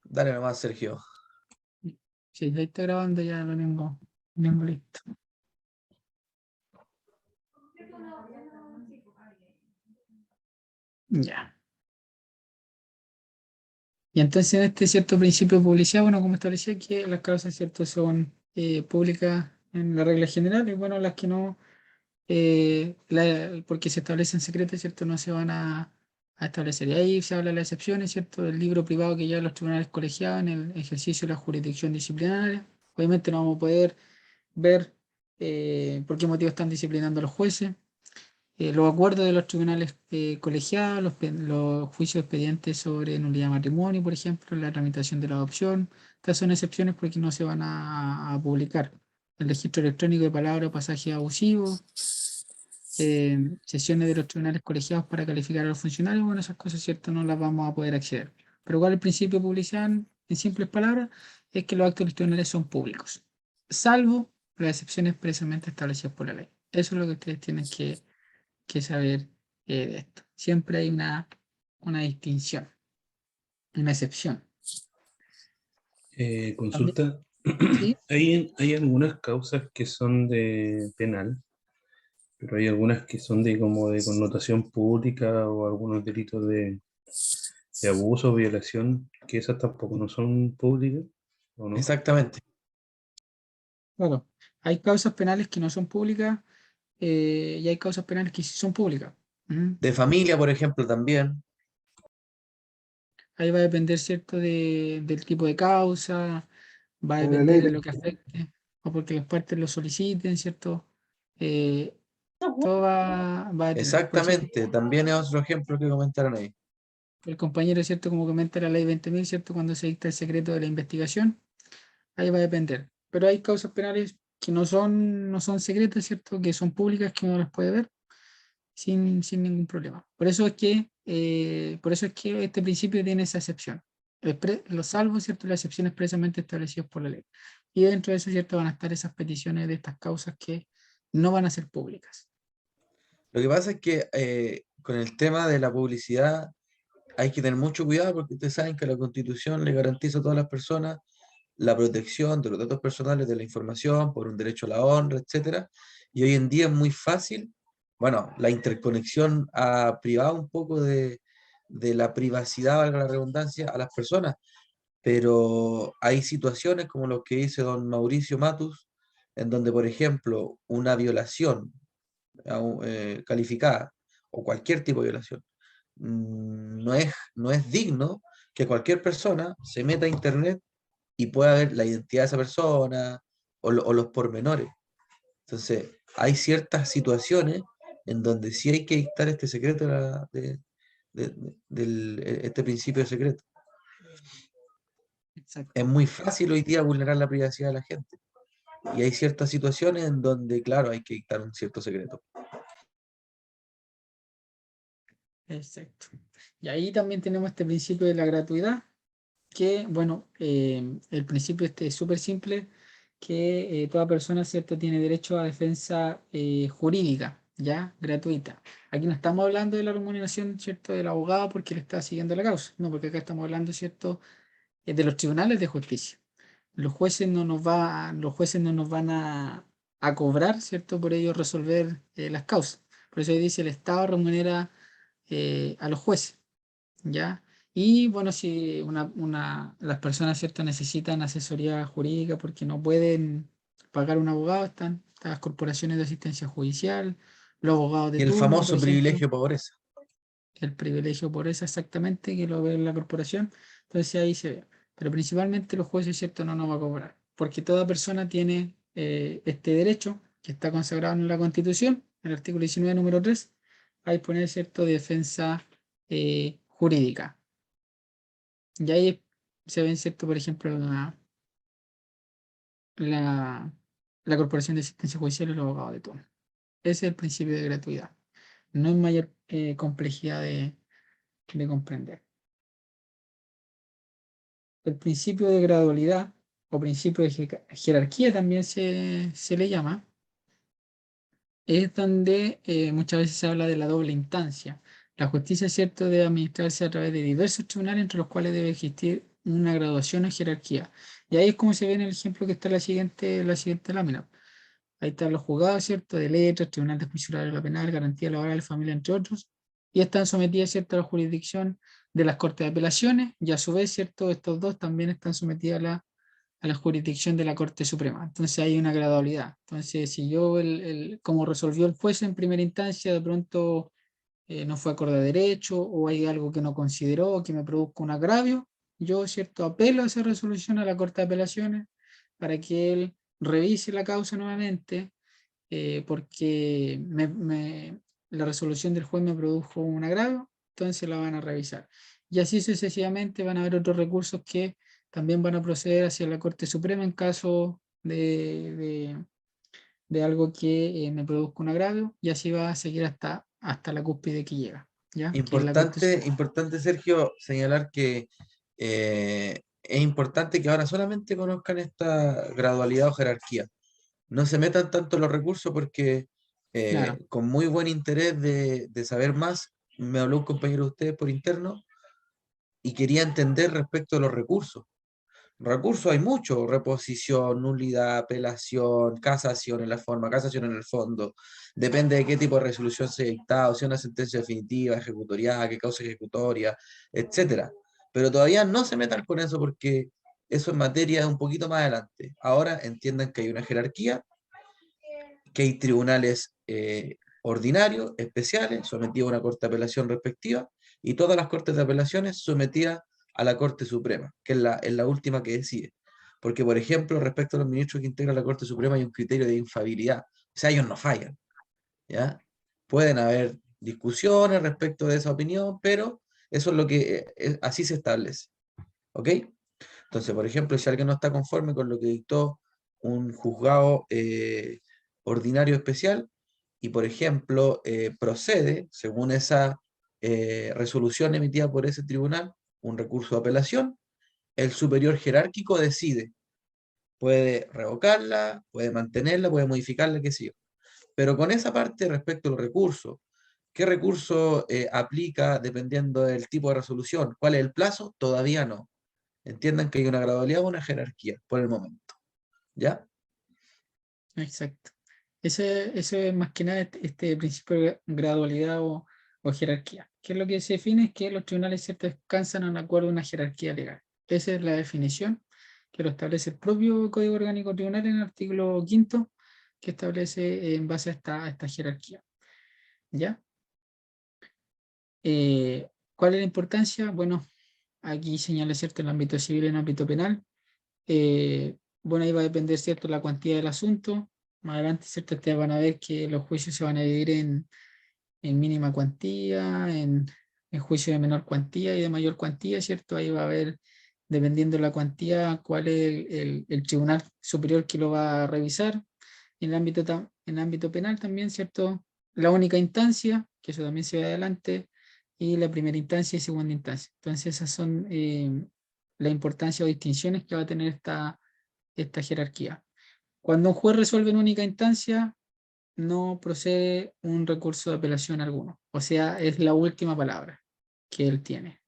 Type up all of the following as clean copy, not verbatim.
Dale nomás, Sergio. Sí, ahí está grabando, ya lo tengo listo. Ya. Y entonces en este cierto principio de publicidad, bueno, como establecía que las causas cierto son públicas en la regla general y bueno, las que no, porque se establecen secretos, ¿cierto? No se van a establecer. Y ahí se habla de las excepciones, ¿cierto? Del libro privado que llevan los tribunales colegiados en el ejercicio de la jurisdicción disciplinaria. Obviamente no vamos a poder ver por qué motivo están disciplinando a los jueces. Los acuerdos de los tribunales colegiados, los juicios expedientes sobre nulidad de matrimonio, por ejemplo, la tramitación de la adopción. Estas son excepciones porque no se van a publicar. El registro electrónico de palabras o pasajes abusivos, sesiones de los tribunales colegiados para calificar a los funcionarios, bueno, esas cosas, ¿cierto? No las vamos a poder acceder. Pero igual el principio de publicidad, en simples palabras, es que los actos de los tribunales son públicos, salvo las excepciones precisamente establecidas por la ley. Eso es lo que ustedes tienen que saber de esto. Siempre hay una distinción, una excepción. También, Consulta. ¿sí? Hay algunas causas que son de penal, pero hay algunas que son de como de connotación pública o algunos delitos de abuso o violación, que esas tampoco no son públicas, ¿o no? Exactamente. Claro, hay causas penales que no son públicas y hay causas penales que sí son públicas. ¿Mm? De familia, por ejemplo, también. Ahí va a depender, ¿cierto?, del tipo de causa, va a De la depender de ley. lo que afecte, o porque las partes lo soliciten, ¿cierto? Eh, todo va a depender. Por eso Exactamente. También es otro ejemplo que comentaron ahí. el compañero, ¿cierto?, como comenta la ley 20.000, ¿cierto?, cuando se dicta el secreto de la investigación, ahí va a depender. Pero hay causas penales que no son secretas, ¿cierto?, que son públicas, que uno las puede ver sin ningún problema. Por eso es que este principio tiene esa excepción. Los salvos, ¿cierto?, las excepciones expresamente establecidas por la ley. Y dentro de eso, ¿cierto?, van a estar esas peticiones de estas causas que no van a ser públicas. Lo que pasa es que con el tema de la publicidad hay que tener mucho cuidado porque ustedes saben que la Constitución le garantiza a todas las personas la protección de los datos personales, de la información, por un derecho a la honra, etcétera. Y hoy en día es muy fácil, bueno, la interconexión ha privado un poco de la privacidad, valga la redundancia, a las personas, pero hay situaciones como lo que dice don Mauricio Matus, en donde, por ejemplo, una violación calificada o cualquier tipo de violación no es digno que cualquier persona se meta a internet y pueda ver la identidad de esa persona o los pormenores. Entonces, hay ciertas situaciones en donde sí hay que dictar este secreto, este principio de secreto. Exacto. Es muy fácil hoy día vulnerar la privacidad de la gente. Y hay ciertas situaciones en donde, claro, hay que dictar un cierto secreto. Exacto. Y ahí también tenemos este principio de la gratuidad, que, bueno, el principio este es súper simple, que toda persona, ¿cierto?, tiene derecho a defensa jurídica, ¿ya? Gratuita. Aquí no estamos hablando de la remuneración, ¿cierto?, del abogado porque le está siguiendo la causa, no, porque acá estamos hablando, ¿cierto?, de los tribunales de justicia. Los jueces no nos van a cobrar, ¿cierto?, por ello resolver las causas. Por eso ahí dice el Estado remunera a los jueces, ¿ya? Y bueno, si las personas, ¿cierto?, necesitan asesoría jurídica porque no pueden pagar un abogado, están las corporaciones de asistencia judicial, los abogados de Y el turno, por famoso ejemplo, privilegio de pobreza. el privilegio por eso exactamente, que lo ve la corporación, entonces ahí se ve. Pero principalmente los jueces, ¿cierto?, no nos va a cobrar, porque toda persona tiene este derecho que está consagrado en la Constitución, en el artículo 19, número 3, a disponer, ¿cierto?, de defensa jurídica. Y ahí se ven, ¿cierto?, por ejemplo, la, la Corporación de Asistencia Judicial y los abogados de turno. Ese es el principio de gratuidad. No hay mayor complejidad de comprender. El principio de gradualidad o principio de jerarquía también se le llama, es donde muchas veces se habla de la doble instancia. La justicia, cierto, debe administrarse a través de diversos tribunales entre los cuales debe existir una graduación o jerarquía. Y ahí es como se ve en el ejemplo que está en la siguiente lámina. Ahí están los juzgados, ¿cierto? De letras, tribunal de juicio oral penal, garantía laboral, familia, entre otros. Y están sometidas, ¿cierto?, a la jurisdicción de las Cortes de Apelaciones. Y a su vez, ¿cierto?, estos dos también están sometidos a la jurisdicción de la Corte Suprema. Entonces hay una gradualidad. Entonces, si yo, como resolvió el juez en primera instancia, de pronto no fue acorde a derecho o hay algo que no consideró que me produzca un agravio, yo, ¿cierto?, apelo a esa resolución a la Corte de Apelaciones para que él revise la causa nuevamente, porque la resolución del juez me produjo un agravio, entonces la van a revisar. Y así sucesivamente van a haber otros recursos que también van a proceder hacia la Corte Suprema en caso de algo que me produzca un agravio, y así va a seguir hasta la cúspide que llega, ¿ya? Que es la Corte Importante, Suprema. importante, Sergio, señalar que es importante que ahora solamente conozcan esta gradualidad o jerarquía. No se metan tanto en los recursos porque Claro, con muy buen interés de saber más, me habló un compañero de ustedes por interno y quería entender respecto a los recursos. Recursos hay muchos: reposición, nulidad, apelación, casación en la forma, casación en el fondo. Depende de qué tipo de resolución se ha dictado, si es una sentencia definitiva, ejecutoriada, qué causa ejecutoria, etcétera. Pero todavía no se metan con eso porque eso es materia un poquito más adelante. Ahora entiendan que hay una jerarquía, que hay tribunales ordinarios, especiales, sometidos a una corte de apelación respectiva, y todas las cortes de apelaciones sometidas a la Corte Suprema, que es la última que decide. Porque, por ejemplo, respecto a los ministros que integran la Corte Suprema hay un criterio de infalibilidad. O sea, ellos no fallan, ¿ya? Pueden haber discusiones respecto de esa opinión, pero eso es lo que así se establece, ¿ok? Entonces, por ejemplo, si alguien no está conforme con lo que dictó un juzgado ordinario especial y, por ejemplo, procede, según esa resolución emitida por ese tribunal, un recurso de apelación, el superior jerárquico decide, puede revocarla, puede mantenerla, puede modificarla, qué sé yo. Pero con esa parte respecto al recurso, ¿qué recurso aplica dependiendo del tipo de resolución? ¿Cuál es el plazo? Todavía no. Entiendan que hay una gradualidad o una jerarquía por el momento. ¿Ya? exacto. Ese es más que nada este principio de gradualidad o jerarquía. ¿Qué es lo que se define? Es que los tribunales, ¿cierto?, descansan en acuerdo a una jerarquía legal. Esa es la definición que lo establece el propio Código Orgánico Tribunal en el artículo 5, que establece en base a esta jerarquía. ¿Ya? ¿Cuál es la importancia? Bueno, aquí señala, ¿cierto?, el ámbito civil y el ámbito penal. Bueno, ahí va a depender, ¿cierto?, la cuantía del asunto. Más adelante, ¿cierto?, ustedes van a ver que los juicios se van a dividir en mínima cuantía, en juicio de menor cuantía y de mayor cuantía, ¿cierto? Ahí va a haber, dependiendo de la cuantía, cuál es el tribunal superior que lo va a revisar. En el ámbito penal también, ¿cierto? La única instancia, que eso también se ve adelante, y la primera instancia y segunda instancia. Entonces, esas son la importancia o distinciones que va a tener esta jerarquía. Cuando un juez resuelve en única instancia, no procede un recurso de apelación alguno. O sea, es la última palabra que él tiene.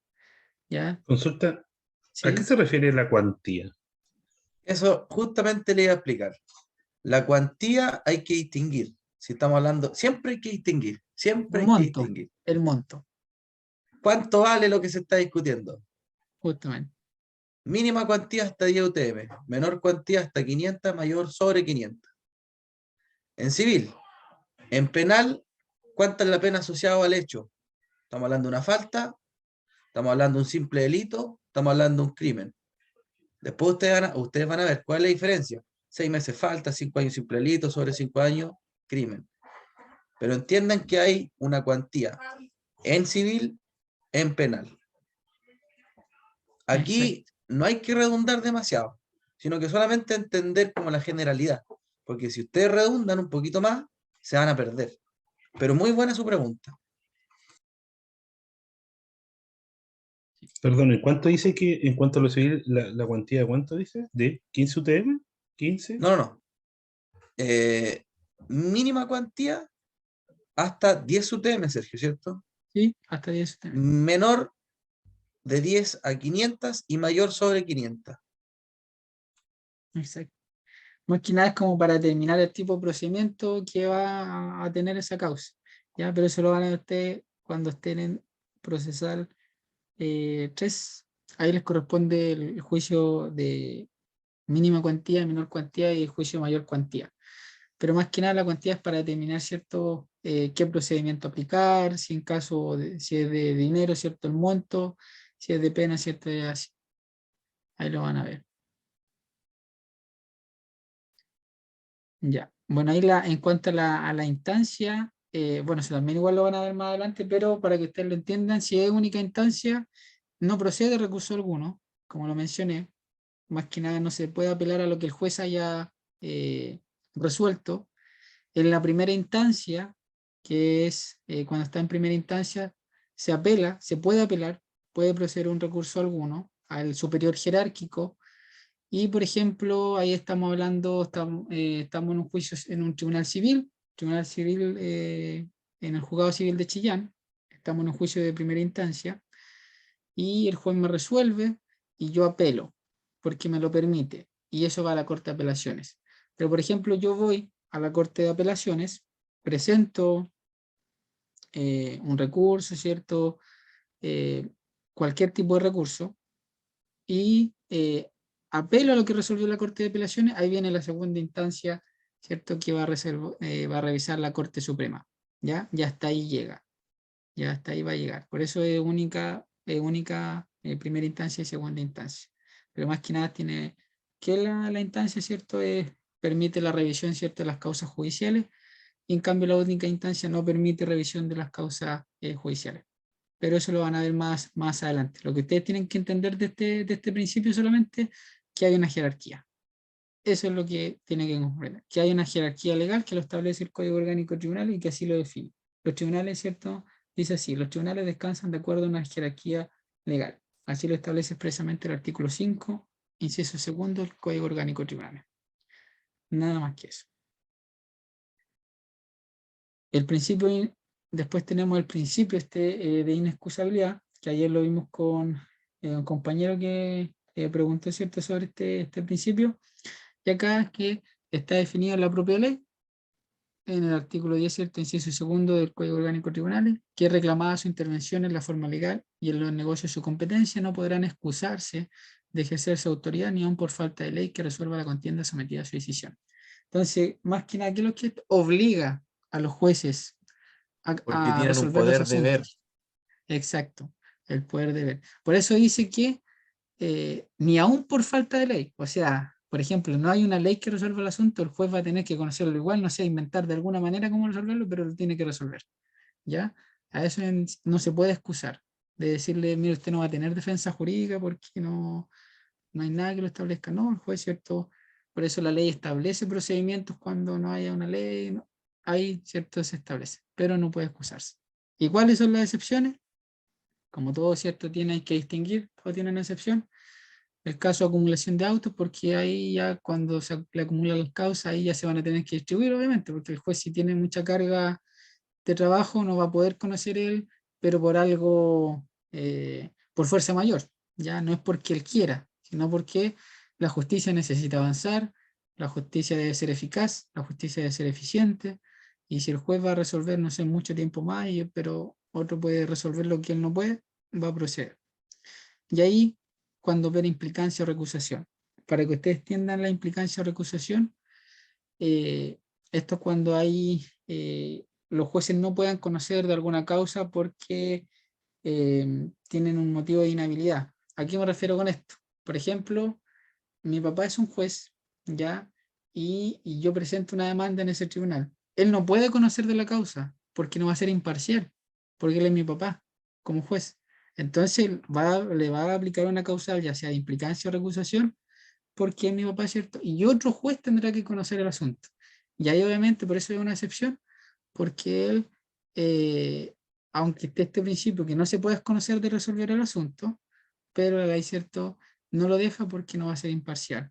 ¿Ya? Consulta, ¿a qué ¿Sí? se refiere la cuantía? Eso justamente le iba a explicar. La cuantía hay que distinguir. Si estamos hablando, siempre hay que distinguir. Siempre Un hay que monto, distinguir. el monto, ¿Cuánto vale lo que se está discutiendo? justamente. Mínima cuantía hasta 10 UTM, menor cuantía hasta 500, mayor sobre 500. En civil, en penal, ¿cuánta es la pena asociada al hecho? Estamos hablando de una falta, estamos hablando de un simple delito, estamos hablando de un crimen. Después ustedes van a ver cuál es la diferencia. 6 meses falta, 5 años simple delito, sobre 5 años, crimen. Pero entiendan que hay una cuantía en civil, en penal. Aquí Exacto. no hay que redundar demasiado, sino que solamente entender como la generalidad. Porque si ustedes redundan un poquito más, se van a perder. Pero muy buena su pregunta. Perdón, ¿en cuánto dice que, en cuanto a lo civil, la cuantía de cuánto dice? ¿De 15 UTM? ¿15? No, no, no. Mínima cuantía hasta 10 UTM, Sergio, ¿cierto? ¿Sí? Hasta 10 UTM. Menor de 10 a 500 y mayor sobre 500. Exacto. Más que nada es como para determinar el tipo de procedimiento que va a tener esa causa. ¿Ya? Pero eso lo van a ver ustedes cuando estén en procesal 3. Ahí les corresponde el juicio de mínima cuantía, menor cuantía y el juicio de mayor cuantía. Pero más que nada la cuantía es para determinar, ¿cierto? Qué procedimiento aplicar, si en caso de, si es de dinero, ¿cierto? El monto, si es de pena, ¿cierto? Y así. Ahí lo van a ver. Ya. Bueno, ahí en cuanto a la instancia, bueno, eso también igual lo van a ver más adelante, pero para que ustedes lo entiendan, si es única instancia, no procede recurso alguno, como lo mencioné. Más que nada no se puede apelar a lo que el juez haya resuelto. En la primera instancia, que es cuando está en primera instancia, se apela, se puede apelar, puede proceder un recurso alguno al superior jerárquico y, por ejemplo, ahí estamos hablando, estamos en un juicio, en un tribunal civil en el juzgado civil de Chillán, estamos en un juicio de primera instancia y el juez me resuelve y yo apelo porque me lo permite y eso va a la Corte de Apelaciones. Pero, por ejemplo, yo voy a la Corte de Apelaciones, presento un recurso, ¿cierto? Eh, Cualquier tipo de recurso y apelo a lo que resolvió la Corte de Apelaciones, ahí viene la segunda instancia, ¿cierto? Que va a revisar la Corte Suprema, ¿ya? Ya hasta ahí llega, ya hasta ahí va a llegar. Por eso es única primera instancia y segunda instancia. Pero más que nada tiene que la instancia, ¿cierto? Permite la revisión, ¿cierto? De las causas judiciales y en cambio la única instancia no permite revisión de las causas judiciales. Pero eso lo van a ver más adelante. Lo que ustedes tienen que entender de este principio solamente que hay una jerarquía. Eso es lo que tiene que comprender. Que hay una jerarquía legal que lo establece el Código Orgánico Tribunal y que así lo define. Los tribunales, ¿cierto? Dice así, los tribunales descansan de acuerdo a una jerarquía legal. Así lo establece expresamente el artículo 5, inciso segundo del Código Orgánico Tribunal. Nada más que eso. El principio, después tenemos el principio de inexcusabilidad, que ayer lo vimos con un compañero que preguntó, ¿cierto?, sobre este principio, y acá es que está definido en la propia ley, en el artículo 10, ¿cierto?, inciso segundo del Código Orgánico de Tribunales, que reclamada su intervención en la forma legal y en los negocios de su competencia no podrán excusarse de ejercer su autoridad ni aun por falta de ley que resuelva la contienda sometida a su decisión. Entonces, más que nada, ¿qué es lo que obliga a los jueces Porque a tienen un resolver los poder de ver. asuntos? Exacto, el poder de ver. Por eso dice que ni aún por falta de ley, o sea, por ejemplo, no hay una ley que resuelva el asunto, el juez va a tener que conocerlo igual, no sé, inventar de alguna manera cómo resolverlo, pero lo tiene que resolver, ¿ya? A eso no se puede excusar, de decirle, mire, usted no va a tener defensa jurídica porque no hay nada que lo establezca, no, el juez, ¿cierto? Por eso la ley establece procedimientos cuando no haya una ley, ahí, ¿cierto? Se establece, pero no puede excusarse. ¿Y cuáles son las excepciones? Como todo, ¿cierto? Hay que distinguir, todo tiene una excepción. El caso de acumulación de autos, porque ahí ya cuando se le acumulan las causas, ahí ya se van a tener que distribuir, obviamente, porque el juez si tiene mucha carga de trabajo no va a poder conocer él, pero por algo, por fuerza mayor, ya no es porque él quiera, sino porque la justicia necesita avanzar, la justicia debe ser eficaz, la justicia debe ser eficiente, y si el juez va a resolver, no sé, mucho tiempo más, pero otro puede resolver lo que él no puede, va a proceder. Y ahí, cuando ver implicancia o recusación. Para que ustedes entiendan la implicancia o recusación, eh, esto es cuando hay, los jueces no puedan conocer de alguna causa porque tienen un motivo de inhabilidad. ¿A qué me refiero con esto? Por ejemplo, mi papá es un juez, ¿ya? Y yo presento una demanda en ese tribunal. Él no puede conocer de la causa porque no va a ser imparcial, porque él es mi papá como juez. Entonces le va a aplicar una causal, ya sea de implicancia o recusación, porque es mi papá, ¿cierto? Y otro juez tendrá que conocer el asunto. Y ahí obviamente por eso es una excepción, porque él, eh, aunque esté este principio que no se puede conocer de resolver el asunto, pero la ley, ¿cierto?, no lo deja porque no va a ser imparcial,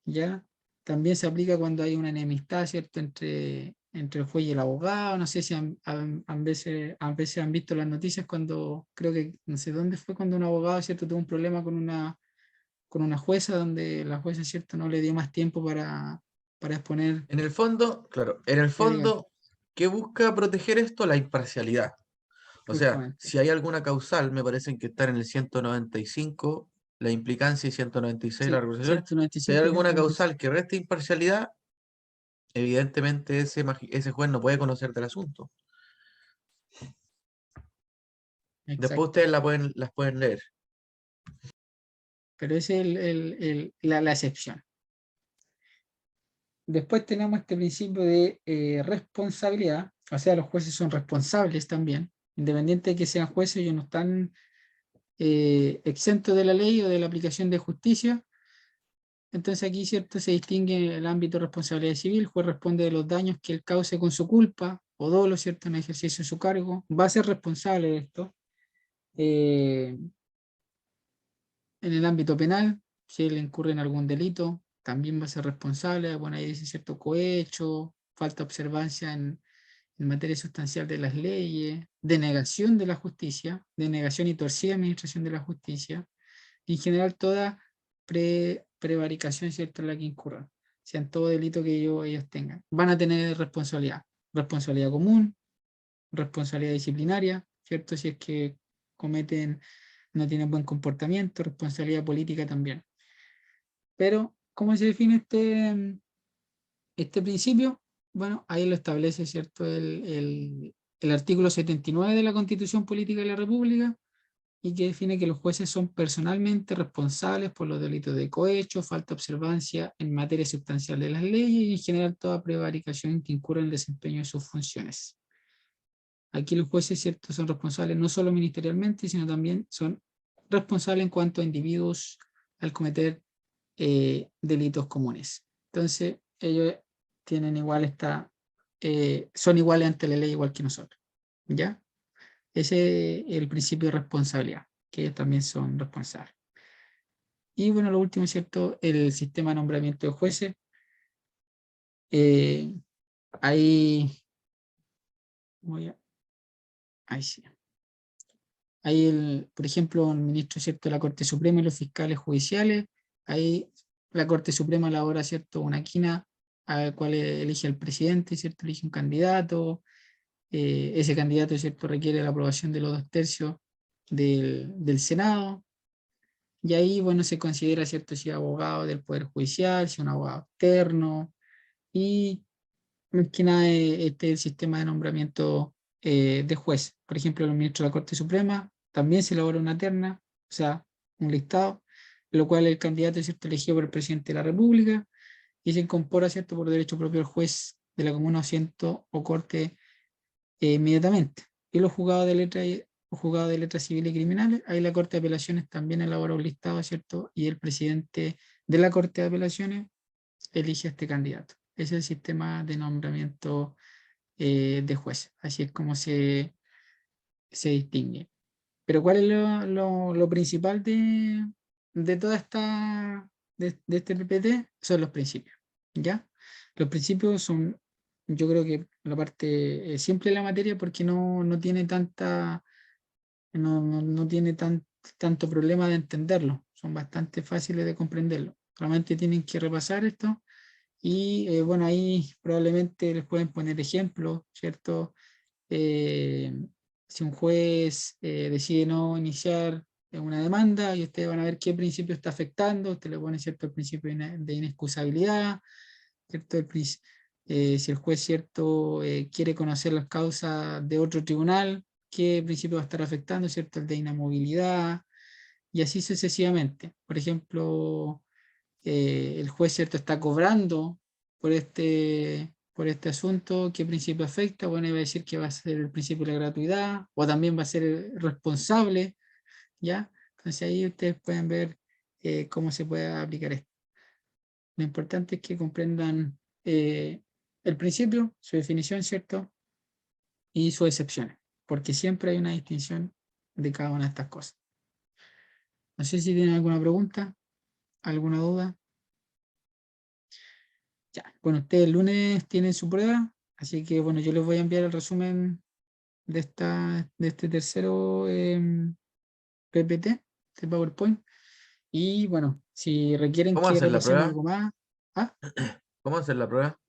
¿ya? También se aplica cuando hay una enemistad, ¿cierto?, entre el juez y el abogado. No sé si a veces han visto las noticias cuando, creo que, no sé dónde fue, cuando un abogado, ¿cierto?, tuvo un problema con una jueza, donde la jueza, ¿cierto?, no le dio más tiempo para exponer. En el fondo, claro, en el Ya digan, fondo, ¿qué busca proteger esto? La imparcialidad. O sea, justamente. si hay alguna causal, me parece que está en el 195, la implicancia, y 196, la Sí, recusación. Si hay 195 y alguna 196. causal que reste imparcialidad, evidentemente ese juez no puede conocer del asunto. Después ustedes Exactamente. las pueden leer. Pero esa es la excepción. Después tenemos este principio de responsabilidad, o sea, los jueces son responsables también, independiente de que sean jueces, ellos no están exentos de la ley o de la aplicación de justicia. Entonces aquí, ¿cierto?, se distingue el ámbito de responsabilidad civil. El juez responde de los daños que él cause con su culpa o dolo, ¿cierto?, en ejercicio de su cargo. Va a ser responsable de esto. Eh, en el ámbito penal, si él incurre en algún delito, también va a ser responsable. Bueno, ahí dice cierto cohecho, falta de observancia en materia sustancial de las leyes, denegación de la justicia, denegación y torcida administración de la justicia, en general toda prevaricación, ¿cierto?, en la que incurran, sean todo delito que ellos tengan. Van a tener responsabilidad, responsabilidad común, responsabilidad disciplinaria, ¿cierto?, si es que cometen, no tienen buen comportamiento, responsabilidad política también. Pero, ¿cómo se define este principio? Bueno, ahí lo establece, ¿cierto?, el artículo 79 de la Constitución Política de la República, y que define que los jueces son personalmente responsables por los delitos de cohecho, falta de observancia en materia sustancial de las leyes y en general toda prevaricación que incurra en el desempeño de sus funciones. Aquí los jueces, ¿cierto?, son responsables no solo ministerialmente, sino también son responsables en cuanto a individuos al cometer delitos comunes. Entonces, ellos tienen igual son iguales ante la ley igual que nosotros, ¿ya? Ese es el principio de responsabilidad, que ellos también son responsables. Y bueno, lo último, ¿cierto?, el sistema de nombramiento de jueces. Eh, ahí, ahí sí. Ahí, por ejemplo, el ministro, ¿cierto?, de la Corte Suprema y los fiscales judiciales. Ahí la Corte Suprema elabora, ¿cierto?, una quina al cual elige al presidente, ¿cierto?, elige un candidato. Ese candidato, ¿cierto?, requiere la aprobación de los 2/3 del Senado. Y ahí, bueno, se considera, ¿cierto?, si es abogado del Poder Judicial, si es un abogado externo. Y más que nada, este es el sistema de nombramiento de juez. Por ejemplo, los ministros de la Corte Suprema también se elabora una terna, o sea, un listado, lo cual el candidato es, ¿cierto?, elegido por el presidente de la República y se incorpora, ¿cierto?, por derecho propio al juez de la comuna, asiento o corte inmediatamente. Y los juzgados de letras civiles y criminales, ahí la Corte de Apelaciones también elabora un listado, ¿cierto? Y el presidente de la Corte de Apelaciones elige a este candidato. Ese es el sistema de nombramiento de jueces. Así es como se distingue. Pero ¿cuál es lo principal de toda de este PPT? Son los principios, ¿ya? Los principios son, yo creo que la parte simple de la materia, porque no tiene no tiene tanto problema de entenderlo. Son bastante fáciles de comprenderlo. Realmente tienen que repasar esto y bueno, ahí probablemente les pueden poner ejemplos, ¿cierto? Eh, si un juez decide no iniciar una demanda, y ustedes van a ver qué principio está afectando. Usted le pone, ¿cierto?, el principio de inexcusabilidad, ¿cierto? Si el juez, ¿cierto?, quiere conocer las causas de otro tribunal, qué principio va a estar afectando, ¿cierto?, el de inamovilidad, y así sucesivamente. Por ejemplo, el juez, ¿cierto?, está cobrando por este asunto, ¿qué principio afecta? Bueno, iba a decir que va a ser el principio de la gratuidad, o también va a ser el responsable, ¿ya? Entonces ahí ustedes pueden ver cómo se puede aplicar esto. Lo importante es que comprendan el principio, su definición, ¿cierto?, y sus excepciones, porque siempre hay una distinción de cada una de estas cosas. No sé si tienen alguna pregunta, alguna duda. Ya, bueno, ustedes el lunes tienen su prueba, así que bueno, yo les voy a enviar el resumen de este tercero PPT, de PowerPoint. Y bueno, si requieren ¿Cómo que hacer la repasemos prueba? algo más. Ah, ¿Cómo hacer la prueba?